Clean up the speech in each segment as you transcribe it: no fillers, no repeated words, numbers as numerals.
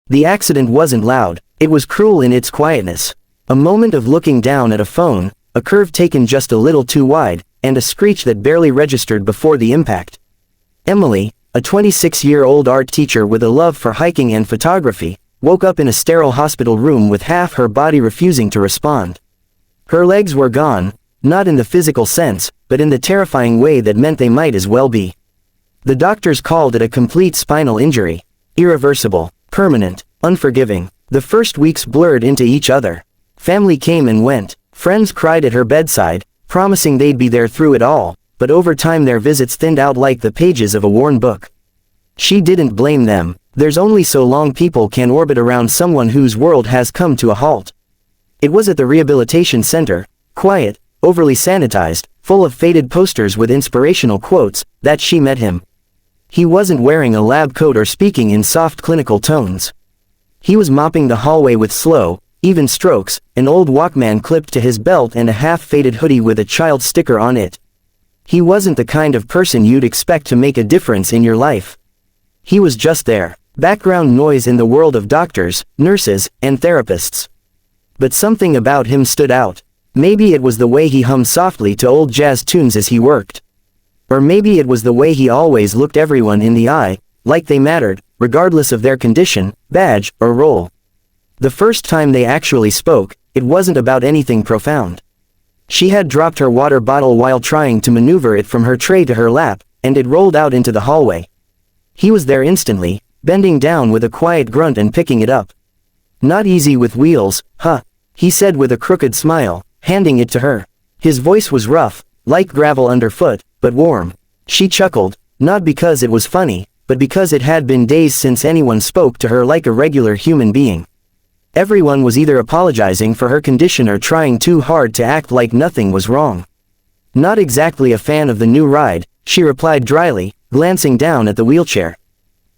The accident wasn't loud, it was cruel in its quietness. A moment of looking down at a phone, a curve taken just a little too wide, and a screech that barely registered before the impact. Emily, a 26-year-old art teacher with a love for hiking and photography, woke up in a sterile hospital room with half her body refusing to respond. Her legs were gone, not in the physical sense, but in the terrifying way that meant they might as well be. The doctors called it a complete spinal injury. Irreversible, permanent, unforgiving. The first weeks blurred into each other. Family came and went. Friends cried at her bedside, promising they'd be there through it all, but over time their visits thinned out like the pages of a worn book. She didn't blame them. There's only so long people can orbit around someone whose world has come to a halt. It was at the rehabilitation center, quiet, overly sanitized, full of faded posters with inspirational quotes, that she met him. He wasn't wearing a lab coat or speaking in soft clinical tones. He was mopping the hallway with slow, even strokes, an old Walkman clipped to his belt and a half-faded hoodie with a child sticker on it. He wasn't the kind of person you'd expect to make a difference in your life. He was just there, background noise in the world of doctors, nurses, and therapists. But something about him stood out. Maybe it was the way he hummed softly to old jazz tunes as he worked. Or maybe it was the way he always looked everyone in the eye, like they mattered, regardless of their condition, badge, or role. The first time they actually spoke, it wasn't about anything profound. She had dropped her water bottle while trying to maneuver it from her tray to her lap, and it rolled out into the hallway. He was there instantly, bending down with a quiet grunt and picking it up. "Not easy with wheels, huh?" he said with a crooked smile, handing it to her. His voice was rough, like gravel underfoot, but warm. She chuckled, not because it was funny, but because it had been days since anyone spoke to her like a regular human being. Everyone was either apologizing for her condition or trying too hard to act like nothing was wrong. "Not exactly a fan of the new ride," she replied dryly, glancing down at the wheelchair.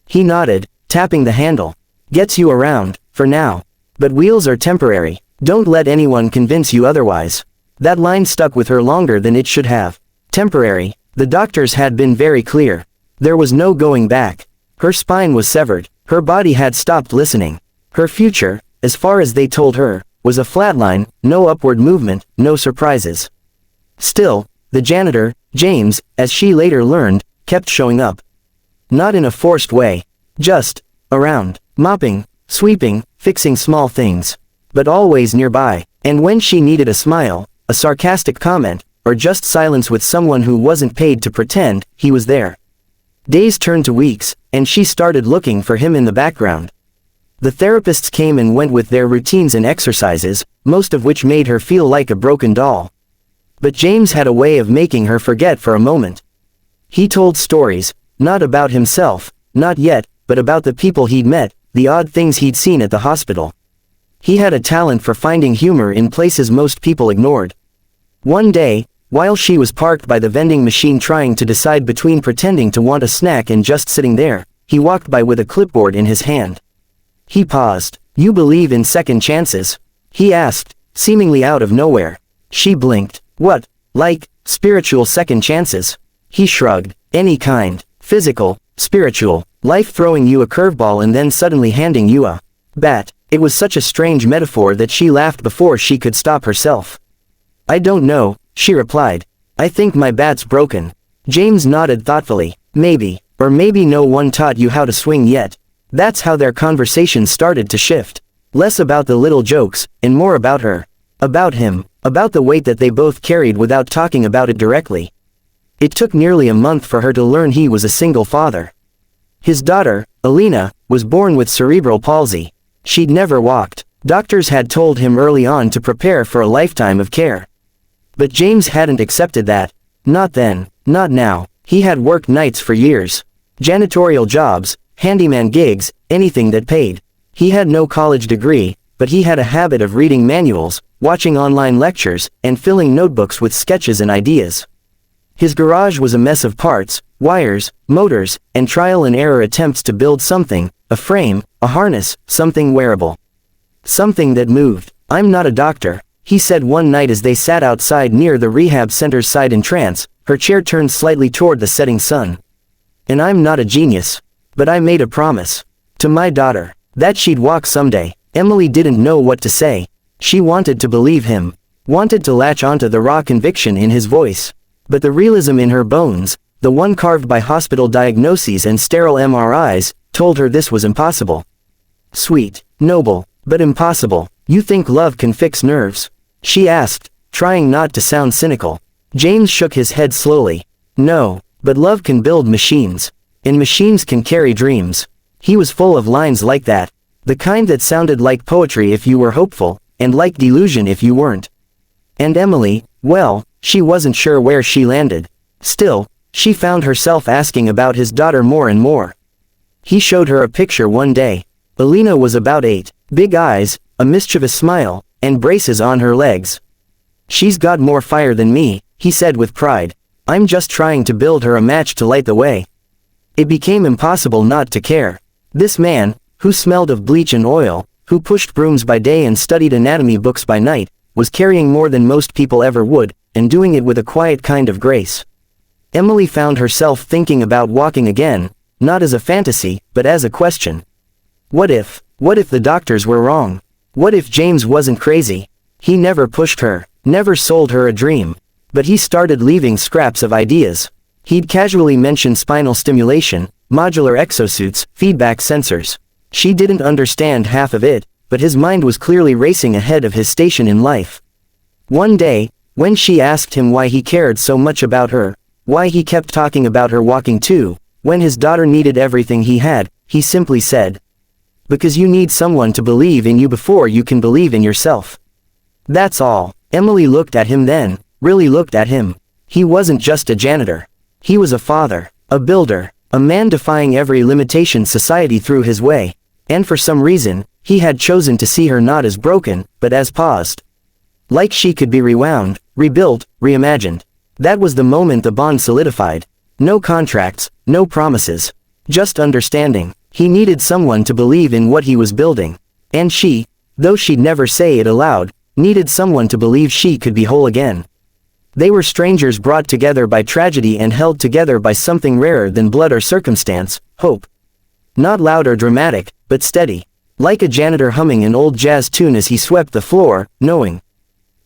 He nodded, tapping the handle. "Gets you around, for now. But wheels are temporary. Don't let anyone convince you otherwise." That line stuck with her longer than it should have. Temporary. The doctors had been very clear. There was no going back. Her spine was severed. Her body had stopped listening. Her future, as far as they told her, was a flat line, no upward movement, no surprises. Still, the janitor, James, as she later learned, kept showing up. Not in a forced way. Just around, mopping, sweeping, fixing small things. But always nearby. And when she needed a smile, a sarcastic comment, or just silence with someone who wasn't paid to pretend, he was there. Days turned to weeks, and she started looking for him in the background. The therapists came and went with their routines and exercises, most of which made her feel like a broken doll. But James had a way of making her forget for a moment. He told stories, not about himself, not yet, but about the people he'd met, the odd things he'd seen at the hospital. He had a talent for finding humor in places most people ignored. One day, while she was parked by the vending machine trying to decide between pretending to want a snack and just sitting there, he walked by with a clipboard in his hand. He paused. "You believe in second chances?" he asked, seemingly out of nowhere. She blinked. "What, like, spiritual second chances?" He shrugged. "Any kind. Physical, spiritual, life throwing you a curveball and then suddenly handing you a bat." It was such a strange metaphor that she laughed before she could stop herself. "I don't know," she replied. "I think my bat's broken." James nodded thoughtfully. "Maybe, or maybe no one taught you how to swing yet." That's how their conversation started to shift. Less about the little jokes, and more about her. About him, about the weight that they both carried without talking about it directly. It took nearly a month for her to learn he was a single father. His daughter, Alina, was born with cerebral palsy. She'd never walked. Doctors had told him early on to prepare for a lifetime of care. But James hadn't accepted that. Not then, not now. He had worked nights for years. Janitorial jobs, handyman gigs, anything that paid. He had no college degree, but he had a habit of reading manuals, watching online lectures, and filling notebooks with sketches and ideas. His garage was a mess of parts, wires, motors, and trial and error attempts to build something, a frame, a harness, something wearable. Something that moved. "I'm not a doctor," he said one night as they sat outside near the rehab center's side in trance, her chair turned slightly toward the setting sun. "And I'm not a genius. But I made a promise. To my daughter. That she'd walk someday. Emily didn't know what to say. She wanted to believe him. Wanted to latch onto the raw conviction in his voice. But the realism in her bones, the one carved by hospital diagnoses and sterile MRIs, told her this was impossible. Sweet, noble, but impossible. You think love can fix nerves? She asked, trying not to sound cynical. James shook his head slowly. No, but love can build machines. And machines can carry dreams. He was full of lines like that. The kind that sounded like poetry if you were hopeful, and like delusion if you weren't. And Emily, well, she wasn't sure where she landed. Still, she found herself asking about his daughter more and more. He showed her a picture one day. Alina was about 8, big eyes, a mischievous smile, and braces on her legs. She's got more fire than me, he said with pride. I'm just trying to build her a match to light the way. It became impossible not to care. This man, who smelled of bleach and oil, who pushed brooms by day and studied anatomy books by night, was carrying more than most people ever would, and doing it with a quiet kind of grace. Emily found herself thinking about walking again, not as a fantasy, but as a question. What if the doctors were wrong? What if James wasn't crazy? He never pushed her, never sold her a dream. But he started leaving scraps of ideas. He'd casually mention spinal stimulation, modular exosuits, feedback sensors. She didn't understand half of it, but his mind was clearly racing ahead of his station in life. One day, when she asked him why he cared so much about her, why he kept talking about her walking too, when his daughter needed everything he had, he simply said, "Because you need someone to believe in you before you can believe in yourself." That's all. Emily looked at him then, really looked at him. He wasn't just a janitor. He was a father, a builder, a man defying every limitation society threw his way. And for some reason, he had chosen to see her not as broken, but as paused. Like she could be rewound, rebuilt, reimagined. That was the moment the bond solidified. No contracts, no promises. Just understanding. He needed someone to believe in what he was building. And she, though she'd never say it aloud, needed someone to believe she could be whole again. They were strangers brought together by tragedy and held together by something rarer than blood or circumstance, hope. Not loud or dramatic, but steady. Like a janitor humming an old jazz tune as he swept the floor, knowing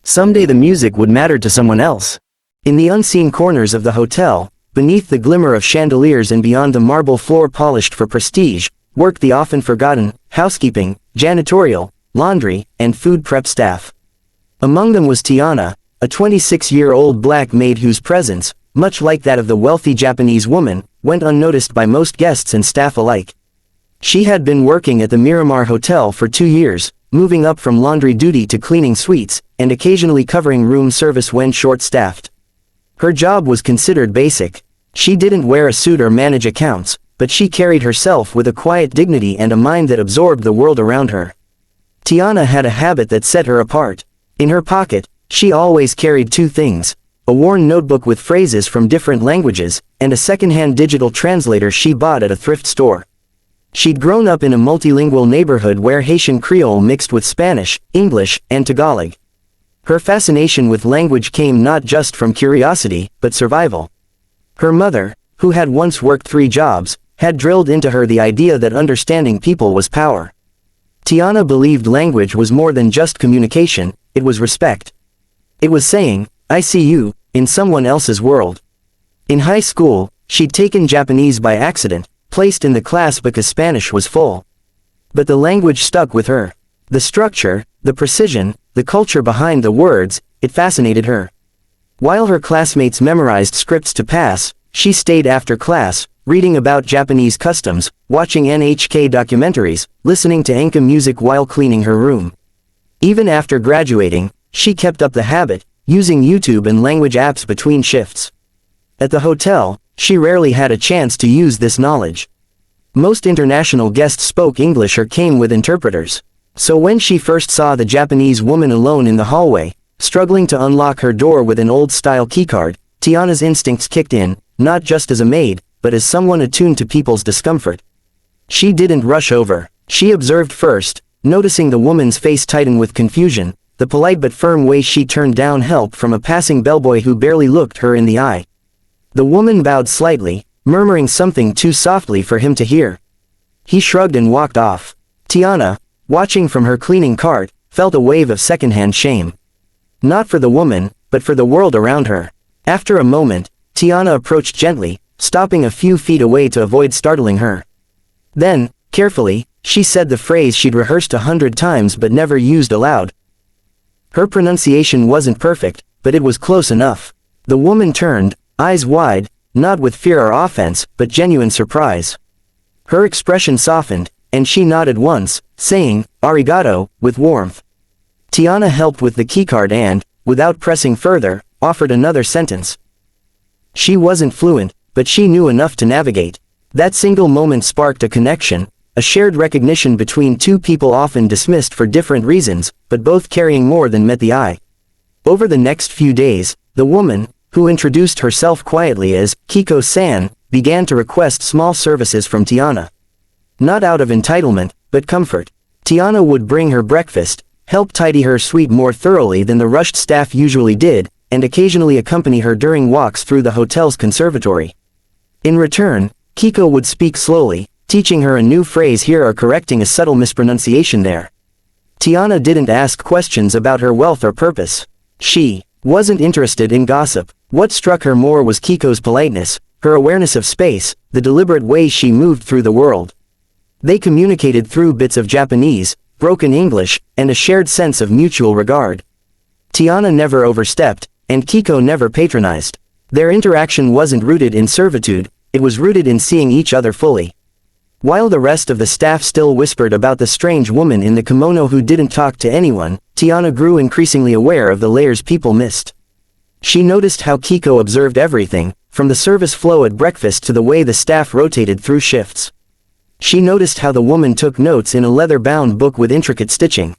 someday the music would matter to someone else. In the unseen corners of the hotel, beneath the glimmer of chandeliers and beyond the marble floor polished for prestige, worked the often forgotten, housekeeping, janitorial, laundry, and food prep staff. Among them was Tiana, a 26-year-old black maid whose presence, much like that of the wealthy Japanese woman, went unnoticed by most guests and staff alike. She had been working at the Miramar Hotel for 2 years, moving up from laundry duty to cleaning suites, and occasionally covering room service when short-staffed. Her job was considered basic. She didn't wear a suit or manage accounts, but she carried herself with a quiet dignity and a mind that absorbed the world around her. Tiana had a habit that set her apart. In her pocket, she always carried 2 things, a worn notebook with phrases from different languages, and a second-hand digital translator she bought at a thrift store. She'd grown up in a multilingual neighborhood where Haitian Creole mixed with Spanish, English, and Tagalog. Her fascination with language came not just from curiosity, but survival. Her mother, who had once worked 3 jobs, had drilled into her the idea that understanding people was power. Tiana believed language was more than just communication, it was respect. It was saying, "I see you," in someone else's world. In high school, she'd taken Japanese by accident, placed in the class because Spanish was full. But the language stuck with her. The structure, the precision, the culture behind the words, it fascinated her. While her classmates memorized scripts to pass, she stayed after class, reading about Japanese customs, watching NHK documentaries, listening to enka music while cleaning her room. Even after graduating, she kept up the habit, using YouTube and language apps between shifts. At the hotel, she rarely had a chance to use this knowledge. Most international guests spoke English or came with interpreters. So when she first saw the Japanese woman alone in the hallway, struggling to unlock her door with an old-style keycard, Tiana's instincts kicked in, not just as a maid, but as someone attuned to people's discomfort. She didn't rush over. She observed first, noticing the woman's face tighten with confusion, the polite but firm way she turned down help from a passing bellboy who barely looked her in the eye. The woman bowed slightly, murmuring something too softly for him to hear. He shrugged and walked off. Tiana, watching from her cleaning cart, felt a wave of secondhand shame. Not for the woman, but for the world around her. After a moment, Tiana approached gently, stopping a few feet away to avoid startling her. Then, carefully, she said the phrase she'd rehearsed 100 times but never used aloud. Her pronunciation wasn't perfect, but it was close enough. The woman turned, eyes wide, not with fear or offense, but genuine surprise. Her expression softened, and she nodded once, saying, "Arigato," with warmth. Tiana helped with the keycard and, without pressing further, offered another sentence. She wasn't fluent, but she knew enough to navigate. That single moment sparked a connection, a shared recognition between two people often dismissed for different reasons, but both carrying more than met the eye. Over the next few days, the woman, who introduced herself quietly as Kiko-san, began to request small services from Tiana. Not out of entitlement, but comfort. Tiana would bring her breakfast, help tidy her suite more thoroughly than the rushed staff usually did, and occasionally accompany her during walks through the hotel's conservatory. In return, Kiko would speak slowly, teaching her a new phrase here or correcting a subtle mispronunciation there. Tiana didn't ask questions about her wealth or purpose. She wasn't interested in gossip. What struck her more was Kiko's politeness, her awareness of space, the deliberate way she moved through the world. They communicated through bits of Japanese, broken English, and a shared sense of mutual regard. Tiana never overstepped, and Kiko never patronized. Their interaction wasn't rooted in servitude, it was rooted in seeing each other fully. While the rest of the staff still whispered about the strange woman in the kimono who didn't talk to anyone, Tiana grew increasingly aware of the layers people missed. She noticed how Kiko observed everything, from the service flow at breakfast to the way the staff rotated through shifts. She noticed how the woman took notes in a leather-bound book with intricate stitching.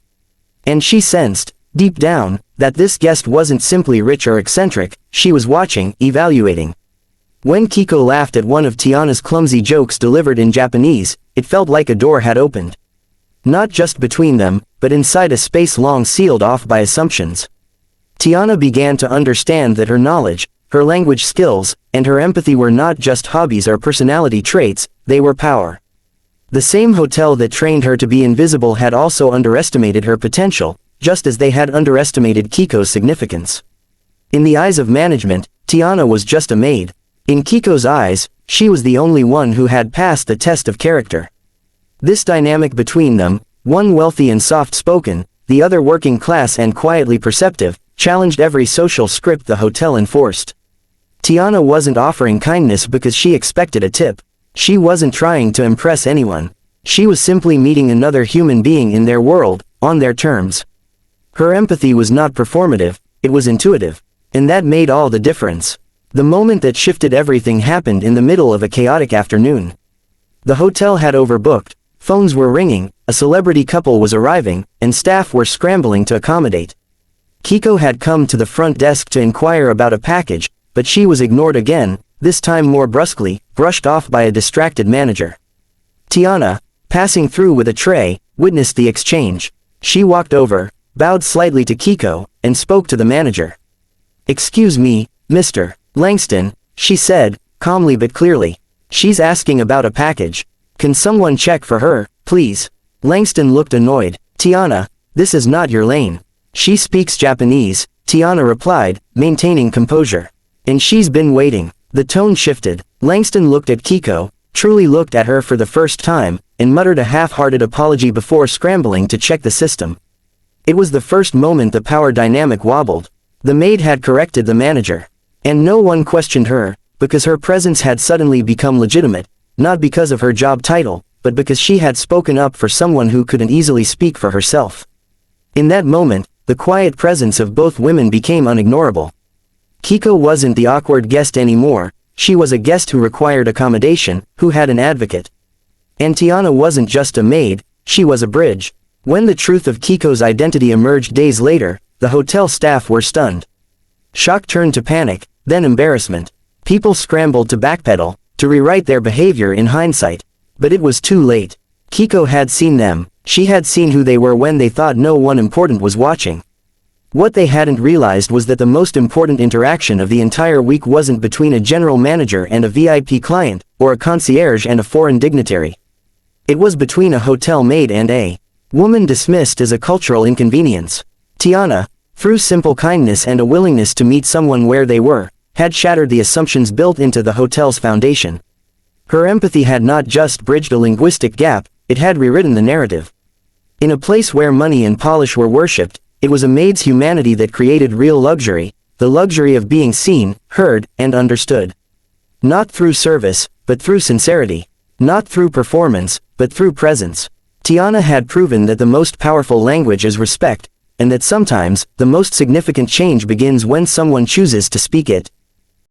And she sensed, deep down, that this guest wasn't simply rich or eccentric, she was watching, evaluating. When Kiko laughed at one of Tiana's clumsy jokes delivered in Japanese, it felt like a door had opened. Not just between them, but inside a space long sealed off by assumptions. Tiana began to understand that her knowledge, her language skills, and her empathy were not just hobbies or personality traits, they were power. The same hotel that trained her to be invisible had also underestimated her potential, just as they had underestimated Kiko's significance. In the eyes of management, Tiana was just a maid. In Kiko's eyes, she was the only one who had passed the test of character. This dynamic between them, one wealthy and soft-spoken, the other working class and quietly perceptive, challenged every social script the hotel enforced. Tiana wasn't offering kindness because she expected a tip. She wasn't trying to impress anyone. She was simply meeting another human being in their world, on their terms. Her empathy was not performative, it was intuitive. And that made all the difference. The moment that shifted everything happened in the middle of a chaotic afternoon. The hotel had overbooked, phones were ringing, a celebrity couple was arriving, and staff were scrambling to accommodate. Kiko had come to the front desk to inquire about a package, but she was ignored again, this time more brusquely, brushed off by a distracted manager. Tiana, passing through with a tray, witnessed the exchange. She walked over, bowed slightly to Kiko, and spoke to the manager. "Excuse me, Mr. Langston," she said, calmly but clearly. "She's asking about a package. Can someone check for her, please?" Langston looked annoyed. "Tiana, this is not your lane. She speaks Japanese," Tiana replied, maintaining composure. "And she's been waiting." The tone shifted. Langston looked at Kiko, truly looked at her for the first time, and muttered a half-hearted apology before scrambling to check the system. It was the first moment the power dynamic wobbled. The maid had corrected the manager. And no one questioned her, because her presence had suddenly become legitimate, not because of her job title, but because she had spoken up for someone who couldn't easily speak for herself. In that moment, the quiet presence of both women became unignorable. Kiko wasn't the awkward guest anymore, she was a guest who required accommodation, who had an advocate. And Tiana wasn't just a maid, she was a bridge. When the truth of Kiko's identity emerged days later, the hotel staff were stunned. Shock turned to panic, then embarrassment. People scrambled to backpedal, to rewrite their behavior in hindsight. But it was too late. Kiko had seen them, she had seen who they were when they thought no one important was watching. What they hadn't realized was that the most important interaction of the entire week wasn't between a general manager and a VIP client, or a concierge and a foreign dignitary. It was between a hotel maid and a woman dismissed as a cultural inconvenience. Tiana, through simple kindness and a willingness to meet someone where they were, had shattered the assumptions built into the hotel's foundation. Her empathy had not just bridged a linguistic gap, it had rewritten the narrative. In a place where money and polish were worshipped, it was a maid's humanity that created real luxury, the luxury of being seen, heard, and understood. Not through service, but through sincerity. Not through performance, but through presence. Tiana had proven that the most powerful language is respect, and that sometimes, the most significant change begins when someone chooses to speak it.